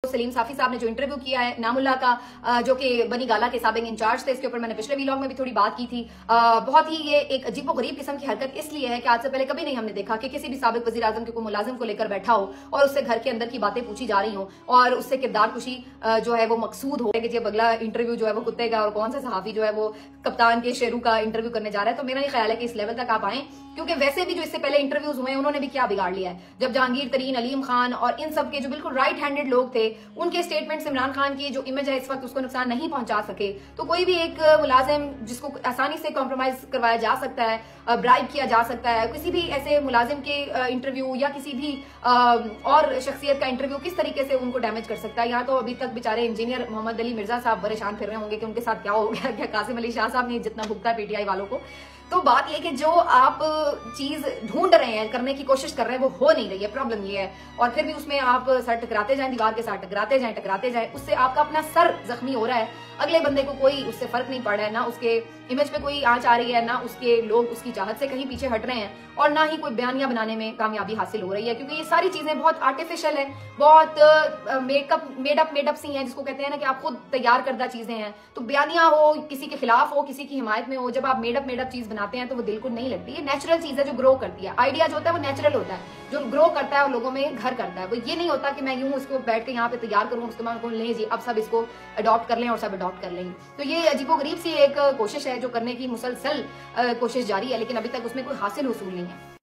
सलीम साफी साहब ने जो इंटरव्यू किया है नामुल्ला का, जो कि बनी गाला के साबिक इंचार्ज थे, इसके ऊपर मैंने पिछले वीलॉग में भी थोड़ी बात की थी। बहुत ही ये एक अजीब और गरीब किस्म की हरकत इसलिए है कि आज से पहले कभी नहीं हमने देखा कि किसी भी साबिक वजीर आजम के कोई मुलाजिम को लेकर बैठा हो और उससे घर के अंदर की बातें पूछी जा रही हो और उससे किरदार कुशी जो है वो मकसूद हो कि जब अगला इंटरव्यू जो है वो कुत्ते का और कौन सा सहाफी जो है वो कप्तान के शेरू का इंटरव्यू करने जा रहा है। तो मेरा ये ख्याल है कि इस लेवल तक आप आए, क्योंकि वैसे भी जो इससे पहले इंटरव्यूज हुए हैं उन्होंने भी क्या बिगाड़ लिया है। जब जहांगीर तरीन, अलीम खान और इन सब के जो बिल्कुल राइट हैंडेड लोग थे, उनके स्टेटमेंट से इमरान खान की जो इमेज है इस वक्त उसको नुकसान नहीं पहुंचा सके, तो कोई भी एक मुलाजिम जिसको आसानी से कॉम्प्रोमाइज करवाया जा सकता है, ब्राइब किया जा सकता है, किसी भी ऐसे मुलाजिम के इंटरव्यू या किसी भी और शख्सियत का इंटरव्यू किस तरीके से उनको डैमेज कर सकता है। यहाँ तो अभी तक बेचारे इंजीनियर मोहम्मद अली मिर्जा साहब परेशान फिर रहे होंगे कि उनके साथ क्या हो गया, क्या कासिम अली शाह साहब ने जितना भुगता है पीटीआई वालों को। तो बात यह कि जो आप चीज ढूंढ रहे हैं, करने की कोशिश कर रहे हैं, वो हो नहीं रही है। प्रॉब्लम ये है, और फिर भी उसमें आप सर टकराते जाएं, दीवार के साथ टकराते जाएं, उससे आपका अपना सर जख्मी हो रहा है। अगले बंदे को कोई उससे फर्क नहीं पड़ रहा है, ना उसके इमेज पे कोई आंच आ रही है, ना उसके लोग उसकी चाहत से कहीं पीछे हट रहे हैं, और ना ही कोई बयानिया बनाने में कामयाबी हासिल हो रही है, क्योंकि ये सारी चीजें बहुत आर्टिफिशियल है, बहुत मेडअप सी हैं, जिसको कहते हैं ना कि आप खुद तैयार करदा चीजें हैं। तो बयानिया हो, किसी के खिलाफ हो, किसी की हिमायत में हो, जब आप मेडअप चीज बनाते हैं तो वो दिल को नहीं लगती। ये नेचुरल चीज है जो ग्रो करती है। आइडिया जो होता है वो नेचुरल होता है, जो ग्रो करता है और लोगों में घर करता है। वो ये नहीं होता कि मैं यूं इसको बैठ के यहाँ पे तैयार करूँ, उसके बाद ले जी अब सब इसको अडॉप्ट कर लें और सब अडॉप्ट कर लेंगे। तो ये अजीबोगरीब सी एक कोशिश है जो करने की मुसलसल कोशिश जारी है, लेकिन अभी तक उसमें कोई हासिल हुसूल नहीं है।